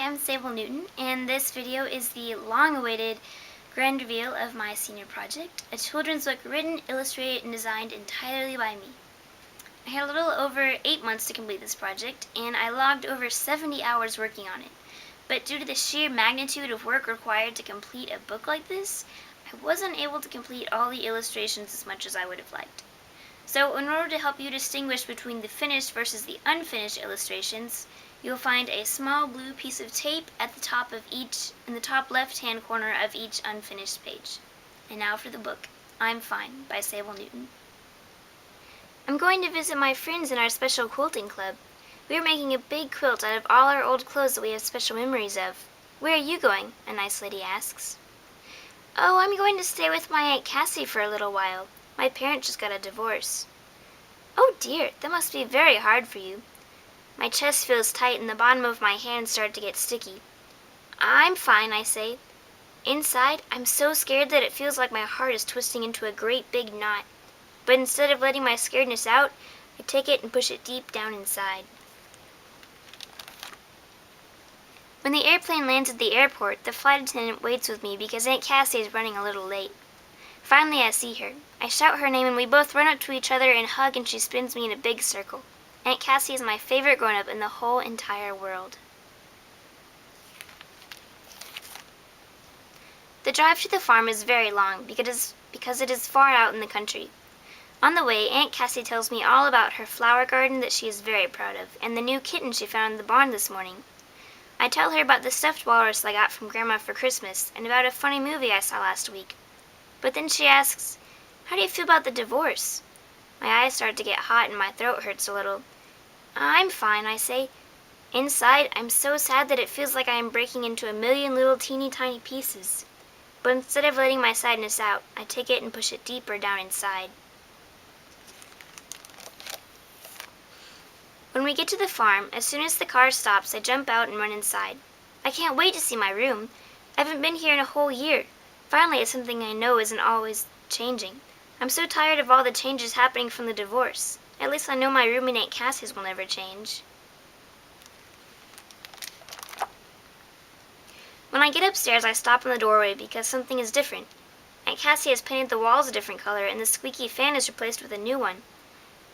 I'm Sable Newton, and this video is the long-awaited grand reveal of my senior project, a children's book written, illustrated, and designed entirely by me. I had a little over 8 months to complete this project, and I logged over 70 hours working on it. But due to the sheer magnitude of work required to complete a book like this, I wasn't able to complete all the illustrations as much as I would have liked. So in order to help you distinguish between the finished versus the unfinished illustrations, you'll find a small blue piece of tape at the top of in the top left-hand corner of each unfinished page. And now for the book, I'm Fine by Sable Newton. I'm going to visit my friends in our special quilting club. We are making a big quilt out of all our old clothes that we have special memories of. Where are you going? A nice lady asks. Oh, I'm going to stay with my Aunt Cassie for a little while. My parents just got a divorce. Oh dear, that must be very hard for you. My chest feels tight and the bottom of my hands start to get sticky. I'm fine, I say. Inside, I'm so scared that it feels like my heart is twisting into a great big knot. But instead of letting my scaredness out, I take it and push it deep down inside. When the airplane lands at the airport, the flight attendant waits with me because Aunt Cassie is running a little late. Finally, I see her. I shout her name and we both run up to each other and hug, and she spins me in a big circle. Aunt Cassie is my favorite grown-up in the whole entire world. The drive to the farm is very long because it is far out in the country. On the way, Aunt Cassie tells me all about her flower garden that she is very proud of, and the new kitten she found in the barn this morning. I tell her about the stuffed walrus I got from Grandma for Christmas, and about a funny movie I saw last week. But then she asks, "How do you feel about the divorce?" My eyes start to get hot and my throat hurts a little. I'm fine, I say. Inside, I'm so sad that it feels like I am breaking into a million little teeny tiny pieces. But instead of letting my sadness out, I take it and push it deeper down inside. When we get to the farm, as soon as the car stops, I jump out and run inside. I can't wait to see my room. I haven't been here in a whole year. Finally, it's something I know isn't always changing. I'm so tired of all the changes happening from the divorce. At least I know my room and Aunt Cassie's will never change. When I get upstairs, I stop in the doorway because something is different. Aunt Cassie has painted the walls a different color, and the squeaky fan is replaced with a new one.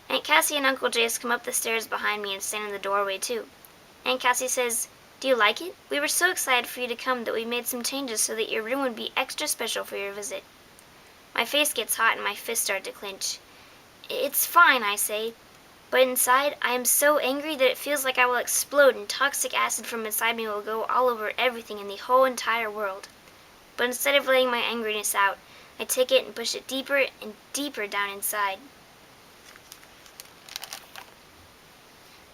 Aunt Cassie and Uncle Jace come up the stairs behind me and stand in the doorway too. Aunt Cassie says, "Do you like it? We were so excited for you to come that we made some changes so that your room would be extra special for your visit." My face gets hot and my fists start to clench. It's fine, I say, but inside I am so angry that it feels like I will explode and toxic acid from inside me will go all over everything in the whole entire world. But instead of letting my angriness out, I take it and push it deeper and deeper down inside.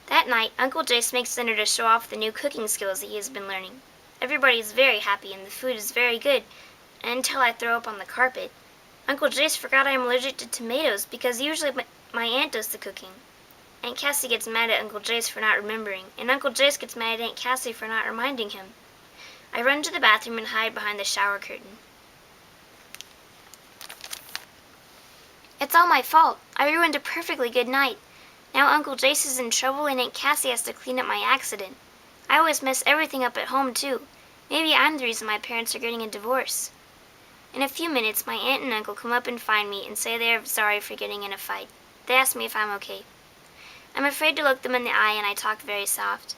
That night, Uncle Jace makes dinner to show off the new cooking skills that he has been learning. Everybody is very happy and the food is very good, until I throw up on the carpet. Uncle Jace forgot I am allergic to tomatoes because usually my aunt does the cooking. Aunt Cassie gets mad at Uncle Jace for not remembering, and Uncle Jace gets mad at Aunt Cassie for not reminding him. I run to the bathroom and hide behind the shower curtain. It's all my fault. I ruined a perfectly good night. Now Uncle Jace is in trouble and Aunt Cassie has to clean up my accident. I always mess everything up at home too. Maybe I'm the reason my parents are getting a divorce. In a few minutes, my aunt and uncle come up and find me and say they are sorry for getting in a fight. They ask me if I'm okay. I'm afraid to look them in the eye and I talk very soft.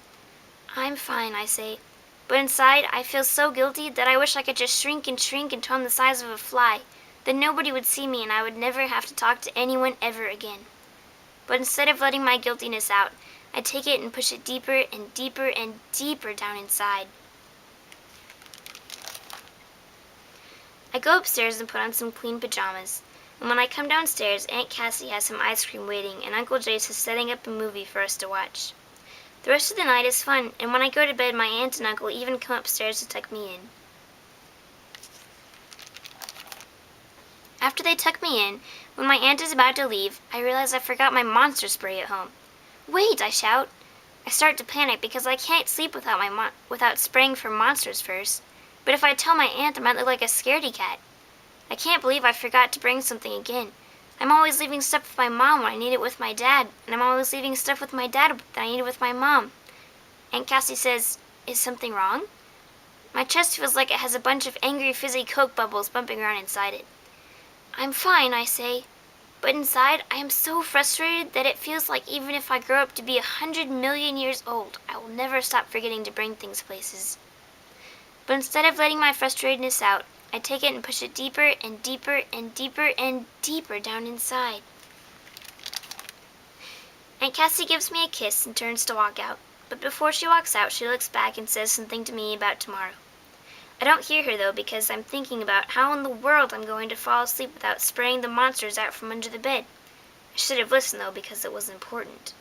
I'm fine, I say. But inside, I feel so guilty that I wish I could just shrink until I'm the size of a fly. Then nobody would see me and I would never have to talk to anyone ever again. But instead of letting my guiltiness out, I take it and push it deeper and deeper and deeper down inside. I go upstairs and put on some clean pajamas, and when I come downstairs, Aunt Cassie has some ice cream waiting and Uncle Jace is setting up a movie for us to watch. The rest of the night is fun, and when I go to bed, my aunt and uncle even come upstairs to tuck me in. After they tuck me in, when my aunt is about to leave, I realize I forgot my monster spray at home. "Wait!" I shout. I start to panic because I can't sleep without spraying for monsters first. But if I tell my aunt, I might look like a scaredy cat. I can't believe I forgot to bring something again. I'm always leaving stuff with my mom when I need it with my dad, and I'm always leaving stuff with my dad that I need it with my mom. Aunt Cassie says, Is something wrong? My chest feels like it has a bunch of angry fizzy Coke bubbles bumping around inside it. I'm fine, I say, but inside I am so frustrated that it feels like even if I grow up to be 100 million years old, I will never stop forgetting to bring things places. But instead of letting my frustratedness out, I take it and push it deeper and deeper and deeper and deeper down inside. Aunt Cassie gives me a kiss and turns to walk out, but before she walks out, she looks back and says something to me about tomorrow. I don't hear her, though, because I'm thinking about how in the world I'm going to fall asleep without spraying the monsters out from under the bed. I should have listened, though, because it was important.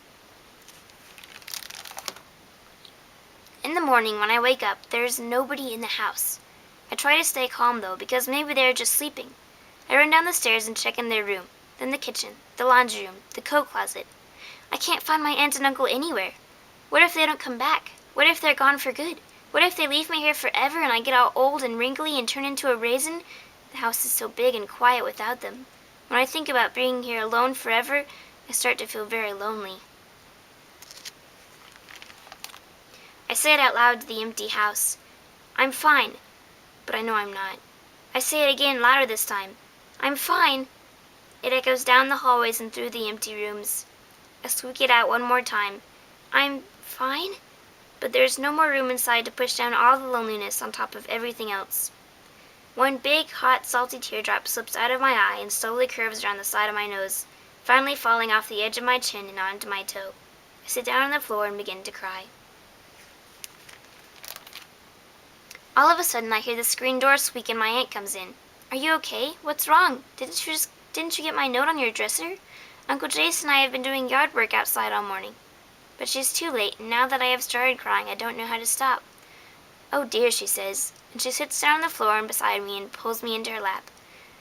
In the morning, when I wake up, there's nobody in the house. I try to stay calm, though, because maybe they're just sleeping. I run down the stairs and check in their room, then the kitchen, the laundry room, the coat closet. I can't find my aunt and uncle anywhere. What if they don't come back? What if they're gone for good? What if they leave me here forever and I get all old and wrinkly and turn into a raisin? The house is so big and quiet without them. When I think about being here alone forever, I start to feel very lonely. I say it out loud to the empty house. I'm fine, but I know I'm not. I say it again, louder this time. I'm fine. It echoes down the hallways and through the empty rooms. I squeak it out one more time. I'm fine? But there's no more room inside to push down all the loneliness on top of everything else. One big, hot, salty teardrop slips out of my eye and slowly curves around the side of my nose, finally falling off the edge of my chin and onto my toe. I sit down on the floor and begin to cry. All of a sudden, I hear the screen door squeak and my aunt comes in. Are you okay? What's wrong? Didn't you get my note on your dresser? Uncle Jason and I have been doing yard work outside all morning. But she's too late, and now that I have started crying, I don't know how to stop. Oh dear, she says, and she sits down on the floor and beside me and pulls me into her lap.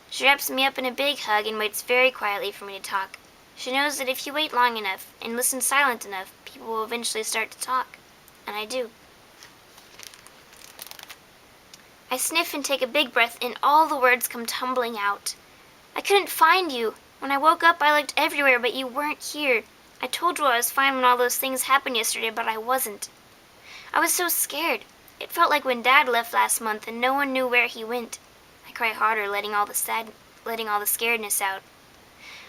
She wraps me up in a big hug and waits very quietly for me to talk. She knows that if you wait long enough and listen silent enough, people will eventually start to talk. And I do. I sniff and take a big breath, and all the words come tumbling out. I couldn't find you. When I woke up, I looked everywhere, but you weren't here. I told you I was fine when all those things happened yesterday, but I wasn't. I was so scared. It felt like when Dad left last month and no one knew where he went. I cry harder, letting all the scaredness out.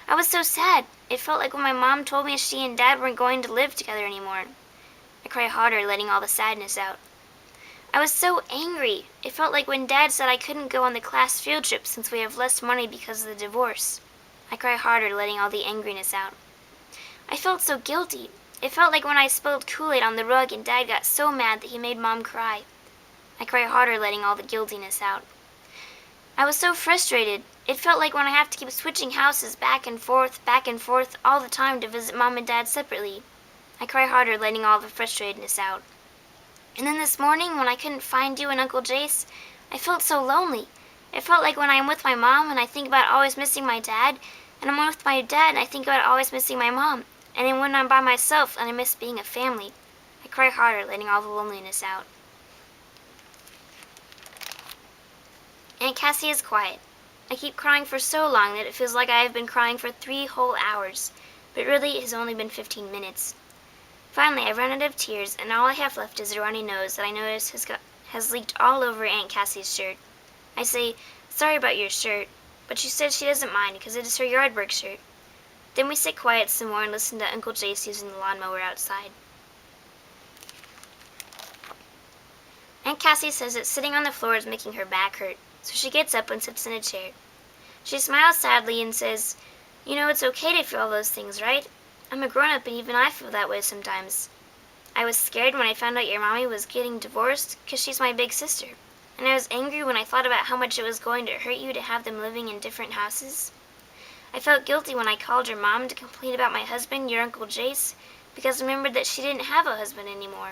I was so sad. It felt like when my mom told me she and Dad weren't going to live together anymore. I cry harder, letting all the sadness out. I was so angry. It felt like when Dad said I couldn't go on the class field trip since we have less money because of the divorce. I cry harder, letting all the angriness out. I felt so guilty. It felt like when I spilled Kool-Aid on the rug and Dad got so mad that he made Mom cry. I cry harder, letting all the guiltiness out. I was so frustrated. It felt like when I have to keep switching houses back and forth all the time to visit Mom and Dad separately. I cry harder, letting all the frustratedness out. And then this morning, when I couldn't find you and Uncle Jace, I felt so lonely. It felt like when I'm with my mom and I think about always missing my dad, and I'm with my dad and I think about always missing my mom. And then when I'm by myself and I miss being a family, I cry harder, letting all the loneliness out. Aunt Cassie is quiet. I keep crying for so long that it feels like I have been crying for 3 whole hours, but really it has only been 15 minutes. Finally, I run out of tears, and all I have left is a runny nose that I notice has leaked all over Aunt Cassie's shirt. I say, sorry about your shirt, but she says she doesn't mind because it is her yard work shirt. Then we sit quiet some more and listen to Uncle Jace using the lawnmower outside. Aunt Cassie says that sitting on the floor is making her back hurt, so she gets up and sits in a chair. She smiles sadly and says, you know, it's okay to feel all those things, right? I'm a grown-up and even I feel that way sometimes. I was scared when I found out your mommy was getting divorced because she's my big sister. And I was angry when I thought about how much it was going to hurt you to have them living in different houses. I felt guilty when I called your mom to complain about my husband, your Uncle Jace, because I remembered that she didn't have a husband anymore.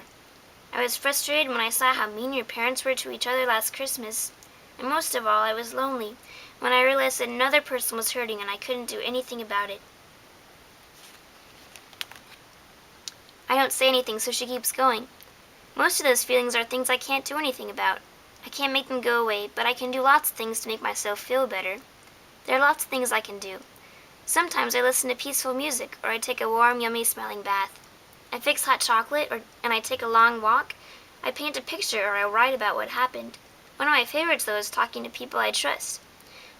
I was frustrated when I saw how mean your parents were to each other last Christmas. And most of all, I was lonely when I realized that another person was hurting and I couldn't do anything about it. I don't say anything, so she keeps going. Most of those feelings are things I can't do anything about. I can't make them go away, but I can do lots of things to make myself feel better. There are lots of things I can do. Sometimes I listen to peaceful music, or I take a warm, yummy-smelling bath. I fix hot chocolate, and I take a long walk. I paint a picture or I write about what happened. One of my favorites, though, is talking to people I trust.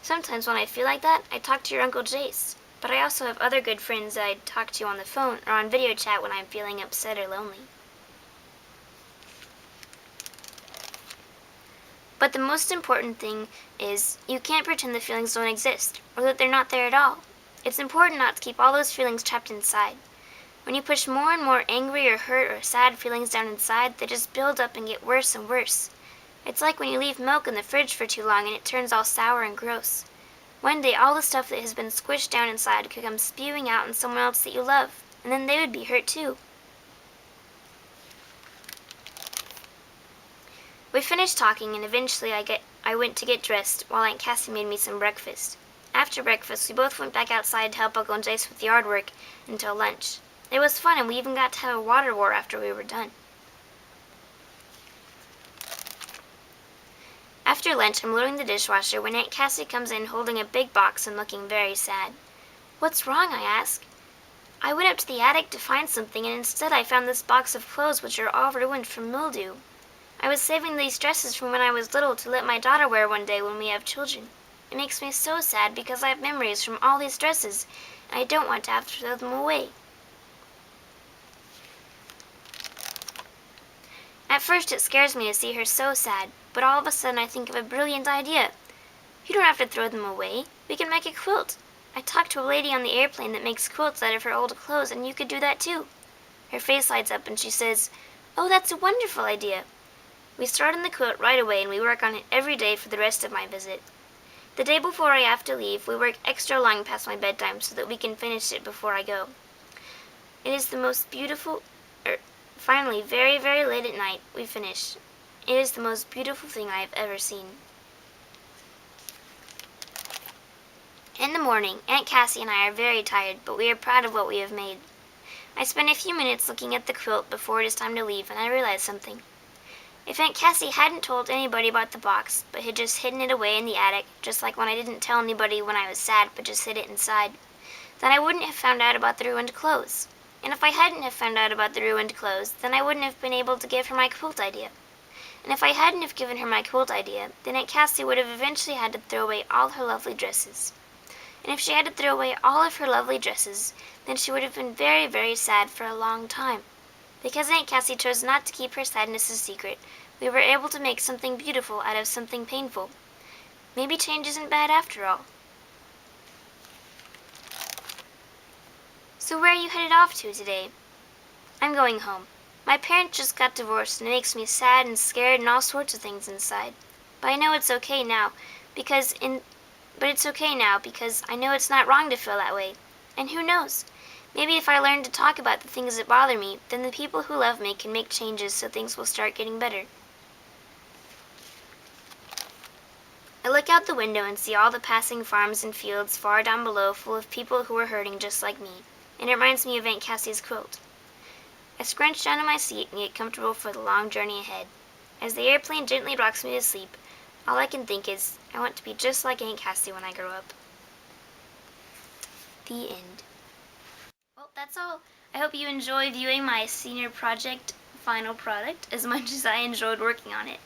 Sometimes when I feel like that, I talk to your Uncle Jace. But I also have other good friends that I talk to on the phone or on video chat when I'm feeling upset or lonely. But the most important thing is you can't pretend the feelings don't exist or that they're not there at all. It's important not to keep all those feelings trapped inside. When you push more and more angry or hurt or sad feelings down inside, they just build up and get worse and worse. It's like when you leave milk in the fridge for too long and it turns all sour and gross. One day all the stuff that has been squished down inside could come spewing out in someone else that you love, and then they would be hurt too. We finished talking, and eventually I went to get dressed while Aunt Cassie made me some breakfast. After breakfast, we both went back outside to help Uncle Jace with yard work until lunch. It was fun, and we even got to have a water war after we were done. After lunch, I'm loading the dishwasher when Aunt Cassie comes in holding a big box and looking very sad. "What's wrong?" I ask. "I went up to the attic to find something, and instead I found this box of clothes which are all ruined from mildew. I was saving these dresses from when I was little to let my daughter wear one day when we have children. It makes me so sad because I have memories from all these dresses, and I don't want to have to throw them away." At first it scares me to see her so sad, but all of a sudden I think of a brilliant idea. "You don't have to throw them away. We can make a quilt. I talked to a lady on the airplane that makes quilts out of her old clothes, and you could do that too." Her face lights up and she says, "Oh, that's a wonderful idea." We start on the quilt right away, and we work on it every day for the rest of my visit. The day before I have to leave, we work extra long past my bedtime so that we can finish it before I go. It is the most beautiful, finally, very, very late at night, we finish. It is the most beautiful thing I have ever seen. In the morning, Aunt Cassie and I are very tired, but we are proud of what we have made. I spend a few minutes looking at the quilt before it is time to leave, and I realize something. If Aunt Cassie hadn't told anybody about the box, but had just hidden it away in the attic, just like when I didn't tell anybody when I was sad, but just hid it inside, then I wouldn't have found out about the ruined clothes. And if I hadn't have found out about the ruined clothes, then I wouldn't have been able to give her my quilt idea. And if I hadn't have given her my quilt idea, then Aunt Cassie would have eventually had to throw away all her lovely dresses. And if she had to throw away all of her lovely dresses, then she would have been very, very sad for a long time. Because Aunt Cassie chose not to keep her sadness a secret, we were able to make something beautiful out of something painful. Maybe change isn't bad after all. So where are you headed off to today? I'm going home. My parents just got divorced, and it makes me sad and scared and all sorts of things inside. But I know it's okay now, because I know it's not wrong to feel that way. And who knows? Maybe if I learn to talk about the things that bother me, then the people who love me can make changes so things will start getting better. I look out the window and see all the passing farms and fields far down below full of people who are hurting just like me, and it reminds me of Aunt Cassie's quilt. I scrunch down in my seat and get comfortable for the long journey ahead. As the airplane gently rocks me to sleep, all I can think is, I want to be just like Aunt Cassie when I grow up. The end. Well, that's all. I hope you enjoy viewing my senior project final product as much as I enjoyed working on it.